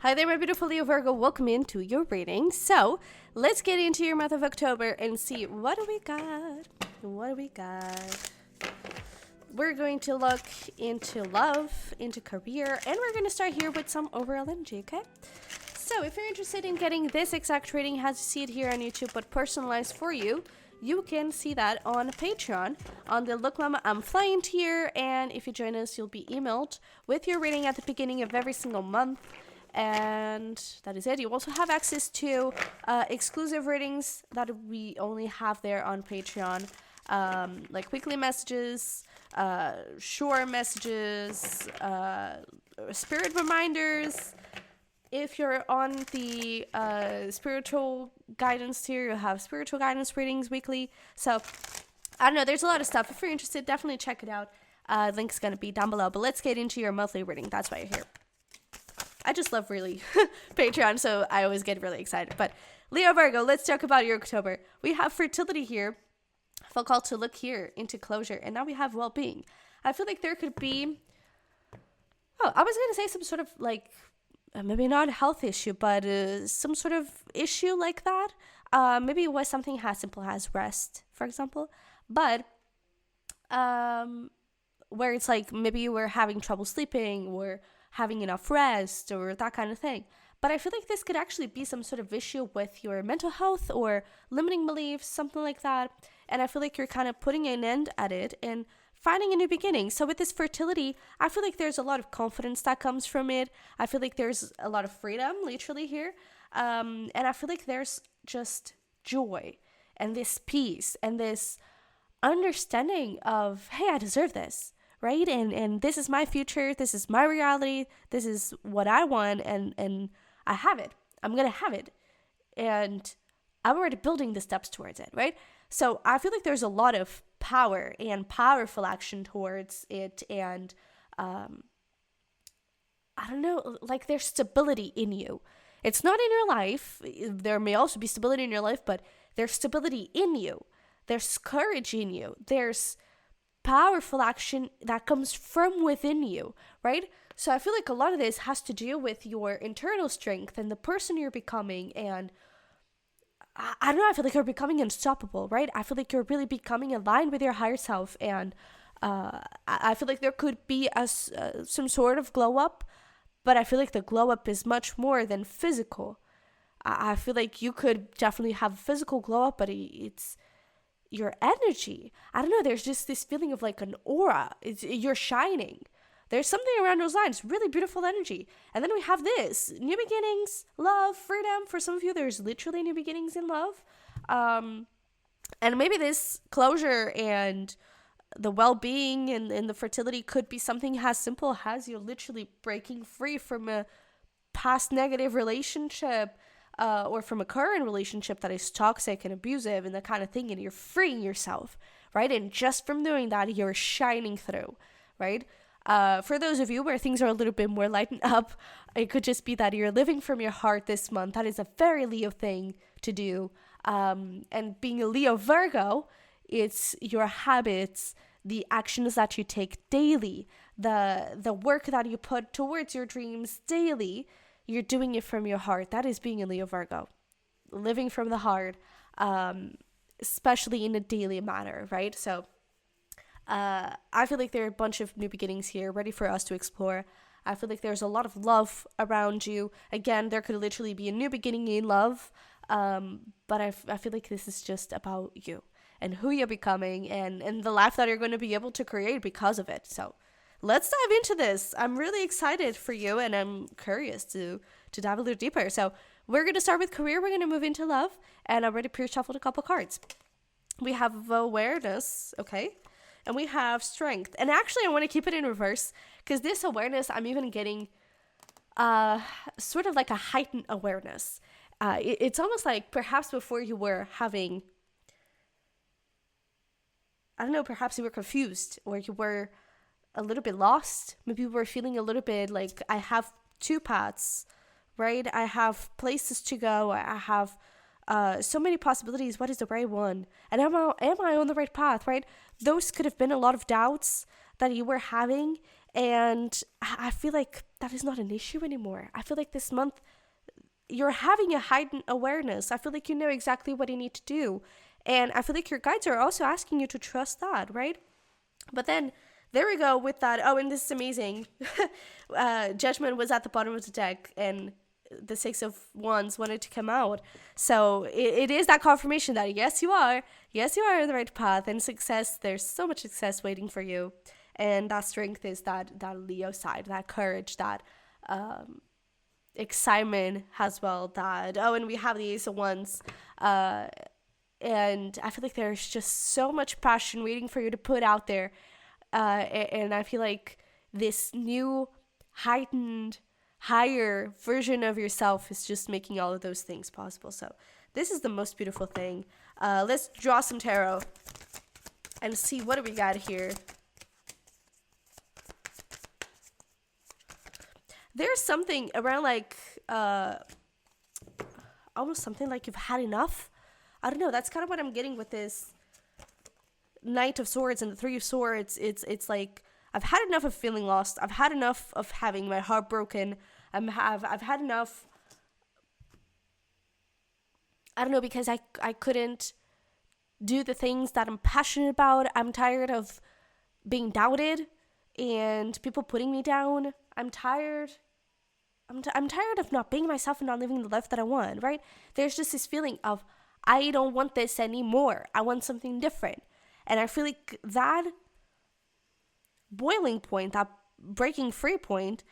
Hi there, my beautiful Leo Virgo. Welcome into your reading. So let's get into your month of October and see what do we got. We're going to look into love, into career, and we're going to start here with some overall energy, okay? So if you're interested in getting this exact reading, as you see it here on YouTube, but personalized for you, you can see that on Patreon on the Look Mama I'm Flying tier. And if you join us, you'll be emailed with your reading at the beginning of every single month. And that is it. You also have access to exclusive readings that we only have there on Patreon, like weekly messages, short messages, spirit reminders. If you're on the spiritual guidance tier, you'll have spiritual guidance readings weekly. So I don't know, there's a lot of stuff. If you're interested, definitely check it out. Link's going to be down below. But let's get into your monthly reading. That's why you're here. I just love really Patreon, so I always get really excited. But Leo Virgo, let's talk about your October. We have fertility here. I felt called to look here into closure. And now we have well-being. I feel like there could be, I was going to say some sort of like, maybe not a health issue, but some sort of issue like that. Maybe it was something as simple as rest, for example. But where it's like maybe you were having trouble sleeping or having enough rest or that kind of thing. But I feel like this could actually be some sort of issue with your mental health or limiting beliefs, something like that. And I feel like you're kind of putting an end at it and finding a new beginning. So with this fertility, I feel like there's a lot of confidence that comes from it. I feel like there's a lot of freedom literally here. And I feel like there's just joy and this peace and this understanding of, hey, I deserve this. Right? And this is my future. This is my reality. This is what I want. And I have it. I'm going to have it. And I'm already building the steps towards it. Right? So I feel like there's a lot of power and powerful action towards it. And I don't know, like there's stability in you. It's not in your life. There may also be stability in your life, but there's stability in you. There's courage in you. There's powerful action that comes from within you, right? So I feel like a lot of this has to do with your internal strength and the person you're becoming. And I don't know, I feel like you're becoming unstoppable, right? I feel like you're really becoming aligned with your higher self. And I feel like there could be some sort of glow up, but I feel like the glow up is much more than physical. I feel like you could definitely have a physical glow up, but it's your energy. I don't know, there's just this feeling of like an aura. You're shining. There's something around those lines, really beautiful energy. And then we have this, new beginnings, love, freedom. For some of you, there's literally new beginnings in love. And maybe this closure and the well-being and the fertility could be something as simple as you're literally breaking free from a past negative relationship, or from a current relationship that is toxic and abusive and that kind of thing, and you're freeing yourself, right? And just from doing that, you're shining through, right? For those of you where things are a little bit more lightened up, it could just be that you're living from your heart this month. That is a very Leo thing to do. And being a Leo Virgo, it's your habits, the actions that you take daily, the work that you put towards your dreams daily. You're doing it from your heart. That is being a Leo Virgo. Living from the heart, especially in a daily manner, right? So I feel like there are a bunch of new beginnings here ready for us to explore. I feel like there's a lot of love around you. Again, there could literally be a new beginning in love. But I feel like this is just about you and who you're becoming and the life that you're going to be able to create because of it. So let's dive into this. I'm really excited for you, and I'm curious to dive a little deeper. So we're going to start with career. We're going to move into love, and I already pre-shuffled a couple cards. We have awareness, okay? And we have strength. And actually, I want to keep it in reverse, because this awareness, I'm even getting sort of like a heightened awareness. It's almost like perhaps before you were having, I don't know, perhaps you were confused, or you were a little bit lost. Maybe we're feeling a little bit like I have two paths, right? I have places to go. I have so many possibilities. What is the right one? And am I on the right path, right? Those could have been a lot of doubts that you were having. And I feel like that is not an issue anymore. I feel like this month you're having a heightened awareness. I feel like you know exactly what you need to do. And I feel like your guides are also asking you to trust that, right? But then there we go with that. Oh, and this is amazing. Judgment was at the bottom of the deck, and the Six of Wands wanted to come out. So it is that confirmation that yes, you are on the right path, and success, there's so much success waiting for you. And that strength is that Leo side, that courage, that excitement as well. That, oh, and we have the Ace of Wands. And I feel like there's just so much passion waiting for you to put out there. And I feel like this new, heightened, higher version of yourself is just making all of those things possible. So this is the most beautiful thing. Let's draw some tarot and see what do we got here. There's something around like almost something like you've had enough. I don't know. That's kind of what I'm getting with this Knight of Swords and the Three of Swords. It's like I've had enough of feeling lost. I've had enough of having my heart broken. I've had enough. I don't know, because I couldn't do the things that I'm passionate about. I'm tired of being doubted and people putting me down. I'm tired. I'm tired of not being myself and not living the life that I want, right? There's just this feeling of I don't want this anymore. I want something different. And I feel like that boiling point, that breaking free point,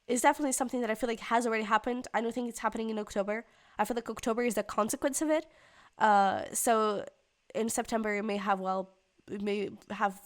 is definitely something that I feel like has already happened. I don't think it's happening in October. I feel like October is the consequence of it. So in September, it may have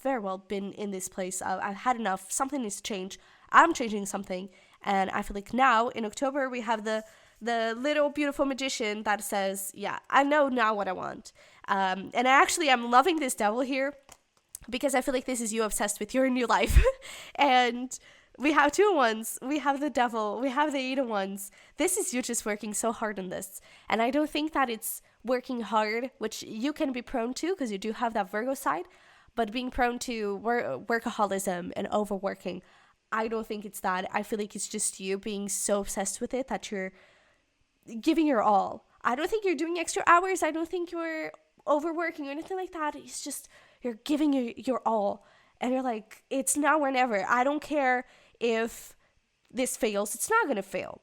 very well been in this place. I've had enough. Something needs to change. I'm changing something. And I feel like now in October, we have the little beautiful magician that says, yeah, I know now what I want. And I'm loving this devil here because I feel like this is you obsessed with your new life. And we have two ones. We have the devil. We have the Eight of Wands. This is you just working so hard on this. And I don't think that it's working hard, which you can be prone to because you do have that Virgo side, but being prone to workaholism and overworking, I don't think it's that. I feel like it's just you being so obsessed with it that you're giving your all. I don't think you're doing extra hours. I don't think you're overworking or anything like that. It's just you're giving your all. And you're like, it's now or never. I don't care if this fails. It's not going to fail.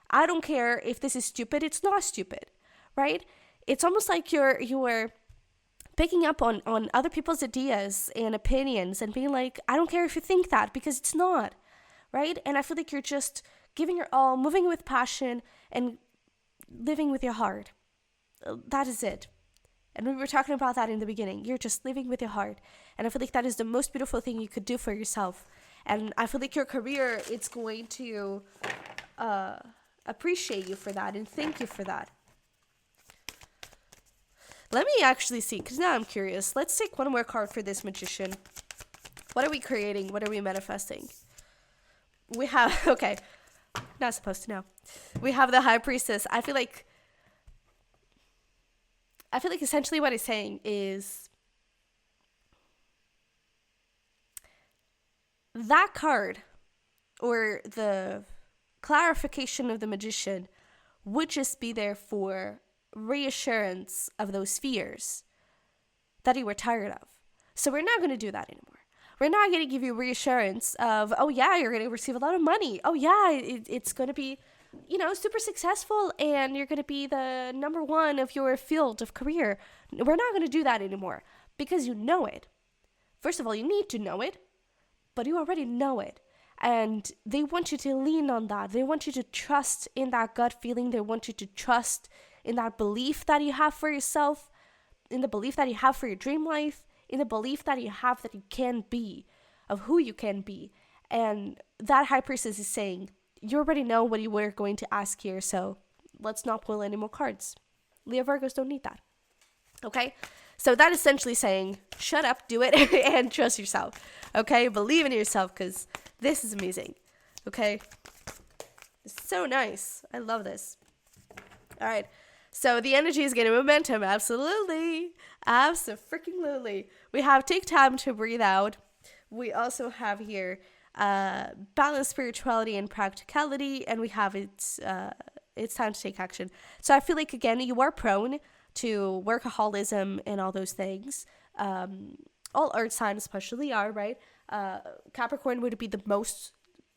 I don't care if this is stupid. It's not stupid, right? It's almost like you're picking up on other people's ideas and opinions and being like, I don't care if you think that because it's not, right? And I feel like you're just giving your all, moving with passion and living with your heart. That is it. And we were talking about that in the beginning. You're just living with your heart. And I feel like that is the most beautiful thing you could do for yourself. And I feel like your career, it's going to appreciate you for that and thank you for that. Let me actually see, because now I'm curious. Let's take one more card for this magician. What are we creating? What are we manifesting? We have, okay, not supposed to know. We have the High Priestess. I feel like essentially what he's saying is that card or the clarification of the magician would just be there for reassurance of those fears that you were tired of. So we're not going to do that anymore. We're not going to give you reassurance of, oh yeah, you're going to receive a lot of money. Oh yeah, it's going to be, super successful and you're going to be the number one of your field of career. We're not going to do that anymore because you know it. First of all, you need to know it, but you already know it. And they want you to lean on that. They want you to trust in that gut feeling. They want you to trust in that belief that you have for yourself, in the belief that you have for your dream life, in the belief that you have that you can be, of who you can be. And that High Priestess is saying, you already know what you were going to ask here, so let's not pull any more cards. Leo Virgos don't need that. Okay? So that is essentially saying, shut up, do it, and trust yourself. Okay? Believe in yourself, because this is amazing. Okay? It's so nice. I love this. All right. So the energy is getting momentum. Absolutely. Abso-freaking-lutely. We have take time to breathe out. We also have here balanced spirituality and practicality, and we have it's time to take action. So I feel like, again, you are prone to workaholism and all those things. All earth signs especially are, right? Capricorn would be the most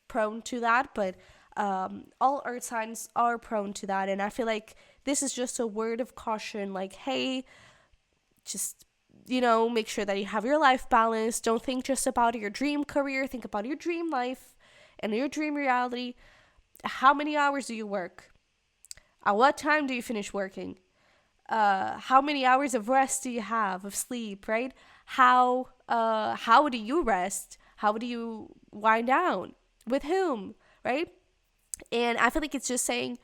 prone to that, but all earth signs are prone to that. And I feel like this is just a word of caution, like, hey, just, make sure that you have your life balanced. Don't think just about your dream career. Think about your dream life and your dream reality. How many hours do you work? At what time do you finish working? How many hours of rest do you have, of sleep, right? How do you rest? How do you wind down? With whom, right? And I feel like it's just saying,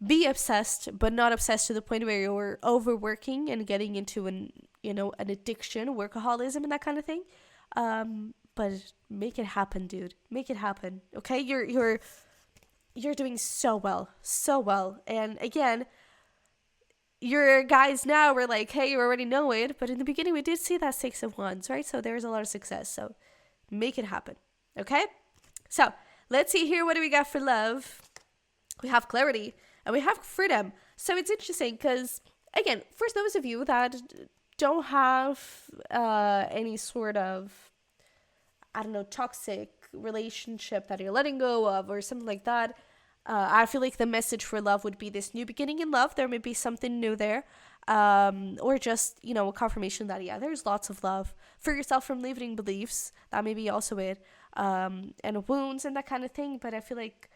be obsessed, but not obsessed to the point where you're overworking and getting into an addiction, workaholism, and that kind of thing. But make it happen, dude. Make it happen. Okay, you're doing so well. And again, your guys now were like, hey, you already know it. But in the beginning, we did see that 6 of Wands, right? So there's a lot of success. So make it happen. Okay. So let's see here. What do we got for love? We have clarity. And we have freedom. So it's interesting because, again, for those of you that don't have any sort of, toxic relationship that you're letting go of or something like that, I feel like the message for love would be this new beginning in love. There may be something new there. Or just, a confirmation that, there's lots of love for yourself from limiting beliefs. That may be also it. And wounds and that kind of thing. But I feel like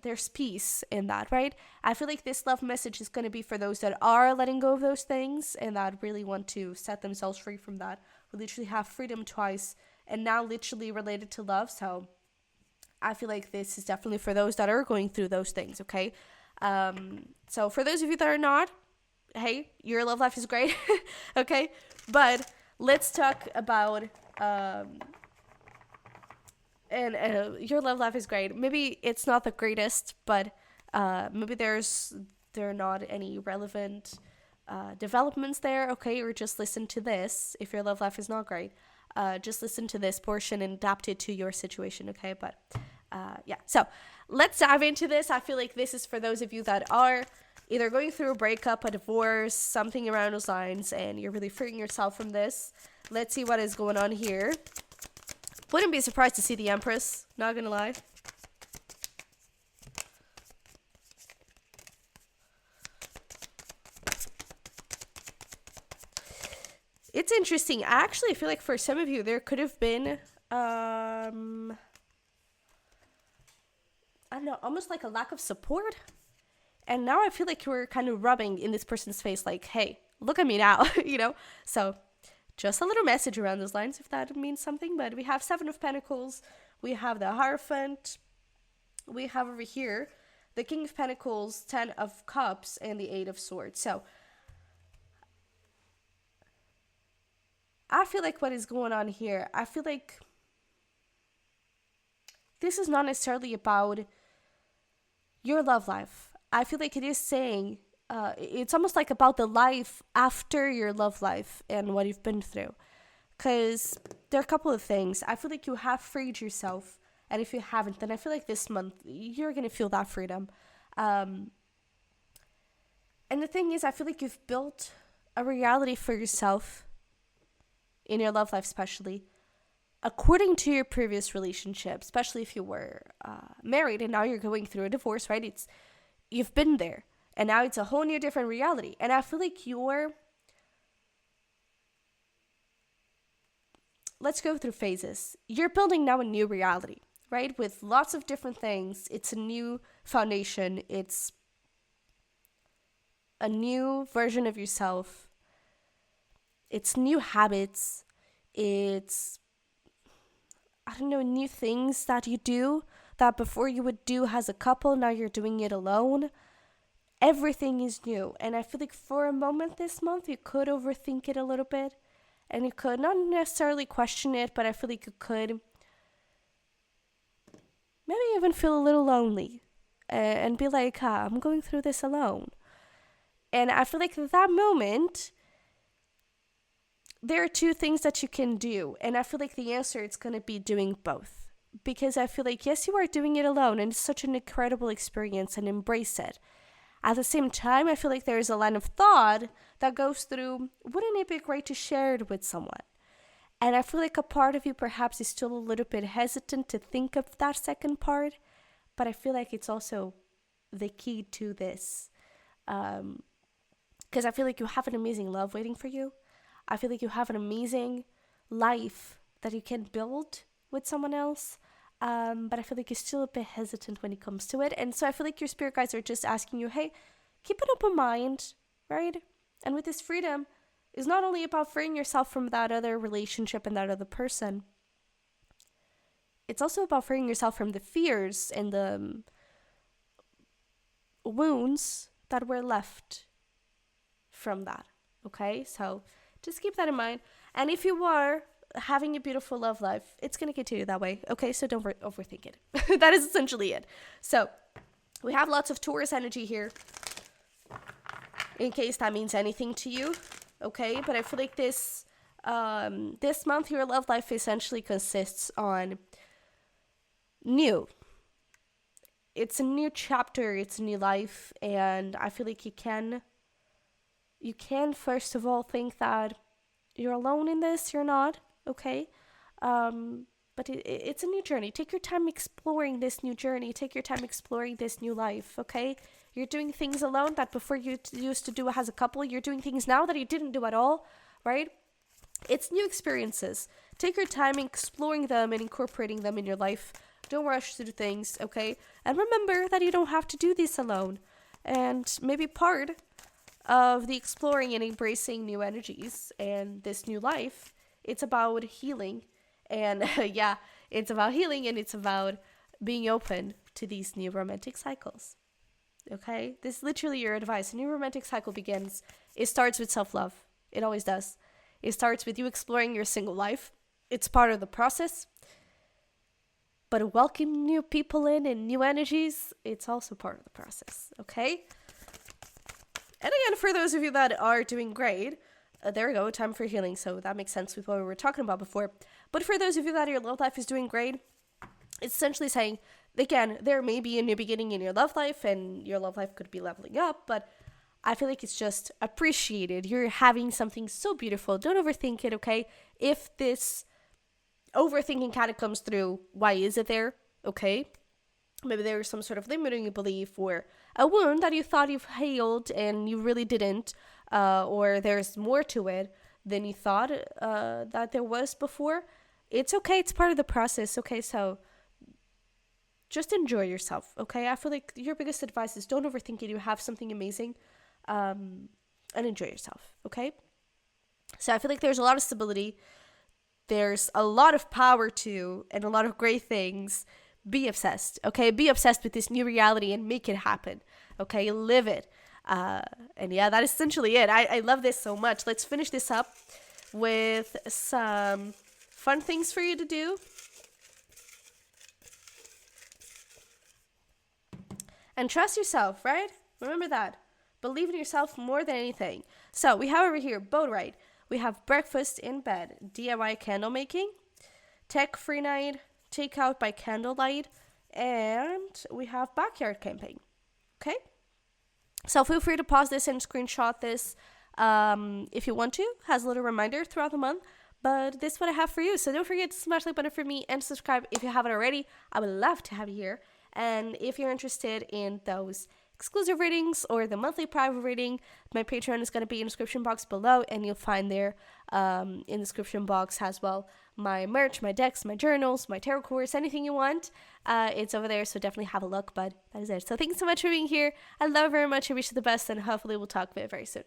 there's peace in that, right? I feel like this love message is going to be for those that are letting go of those things and that really want to set themselves free from that. We literally have freedom twice and now literally related to love. So I feel like this is definitely for those that are going through those things, okay? So for those of you that are not, hey, your love life is great, okay? But let's talk about... And your love life is great. Maybe it's not the greatest, but maybe there are not any relevant developments there, okay? Or just listen to this. If your love life is not great, just listen to this portion and adapt it to your situation, okay? But yeah, so let's dive into this. I feel like this is for those of you that are either going through a breakup, a divorce, something around those lines, and you're really freeing yourself from this. Let's see what is going on here. Wouldn't be surprised to see the Empress, not gonna lie. It's interesting. I actually feel like for some of you, there could have been, I don't know, almost like a lack of support. And now I feel like you're kind of rubbing in this person's face like, hey, look at me now, So just a little message around those lines, if that means something. But we have 7 of Pentacles. We have the Hierophant. We have over here the King of Pentacles, 10 of Cups, and the 8 of Swords. So I feel like what is going on here, I feel like this is not necessarily about your love life. I feel like it is saying... it's almost like about the life after your love life and what you've been through. Because there are a couple of things. I feel like you have freed yourself. And if you haven't, then I feel like this month, you're going to feel that freedom. And the thing is, I feel like you've built a reality for yourself in your love life, especially according to your previous relationship, especially if you were married and now you're going through a divorce, right? You've been there. And now it's a whole new different reality. And I feel like let's go through phases. You're building now a new reality, right? With lots of different things. It's a new foundation. It's a new version of yourself. It's new habits. It's, new things that you do that before you would do as a couple. Now you're doing it alone. Everything is new. And I feel like for a moment this month, you could overthink it a little bit. And you could not necessarily question it, but I feel like you could maybe even feel a little lonely. And be like, I'm going through this alone. And I feel like that moment, there are two things that you can do. And I feel like the answer is going to be doing both. Because I feel like, yes, you are doing it alone. And it's such an incredible experience, and embrace it. At the same time, I feel like there is a line of thought that goes through, wouldn't it be great to share it with someone? And I feel like a part of you perhaps is still a little bit hesitant to think of that second part. But I feel like it's also the key to this. Because I feel like you have an amazing love waiting for you. I feel like you have an amazing life that you can build with someone else. But I feel like you're still a bit hesitant when it comes to it. And so I feel like your spirit guides are just asking you, hey, keep an open mind, right? And with this freedom, it's not only about freeing yourself from that other relationship and that other person. It's also about freeing yourself from the fears and the wounds that were left from that. Okay? So just keep that in mind. And if you are having a beautiful love life, it's going to continue that way. Okay? So don't overthink it. That is essentially it. So we have lots of Taurus energy here, in case that means anything to you. Okay? But I feel like this month, your love life essentially consists on new. It's a new chapter. It's a new life. And I feel like you can first of all think that you're alone in this. You're not. Okay? But it's a new journey. Take your time exploring this new journey. Take your time exploring this new life. Okay? You're doing things alone that before you used to do as a couple. You're doing things now that you didn't do at all. Right? It's new experiences. Take your time exploring them and incorporating them in your life. Don't rush to do things. Okay? And remember that you don't have to do this alone. And maybe part of the exploring and embracing new energies and this new life, it's about healing. And yeah, it's about healing, and it's about being open to these new romantic cycles. Okay? This is literally your advice. A new romantic cycle begins. It starts with self-love. It always does. It starts with you exploring your single life. It's part of the process. But welcoming new people in and new energies, it's also part of the process. Okay? And again, for those of you that are doing great, there we go, time for healing. So that makes sense with what we were talking about before. But for those of you that your love life is doing great, it's essentially saying, again, there may be a new beginning in your love life, and your love life could be leveling up, but I feel like it's just appreciated. You're having something so beautiful. Don't overthink it, okay? If this overthinking kind of comes through, why is it there? Okay? Maybe there was some sort of limiting belief or a wound that you thought you've healed and you really didn't, or there's more to it than you thought that there was before. It's okay. It's part of the process. Okay, so just enjoy yourself. Okay, I feel like your biggest advice is don't overthink it. You have something amazing, and enjoy yourself. Okay, so I feel like there's a lot of stability. There's a lot of power to, and a lot of great things. Be obsessed, okay? Be obsessed with this new reality and make it happen, okay? Live it. And yeah, that is essentially it. I love this so much. Let's finish this up with some fun things for you to do. And trust yourself, right? Remember that. Believe in yourself more than anything. So we have over here boat ride. We have breakfast in bed, DIY candle making, tech-free night, takeout by candlelight, and we have backyard camping. Okay? So feel free to pause this and screenshot this if you want to. Has a little reminder throughout the month. But this is what I have for you. So don't forget to smash the like button for me and subscribe if you haven't already. I would love to have you here. And if you're interested in those exclusive readings or the monthly private reading, my Patreon is going to be in the description box below, and you'll find there in the description box as well my merch, my decks, my journals, my tarot cards, anything you want. It's over there, so definitely have a look. But that is it. So thanks so much for being here. I love you very much. I wish you the best, and hopefully we'll talk very, very soon.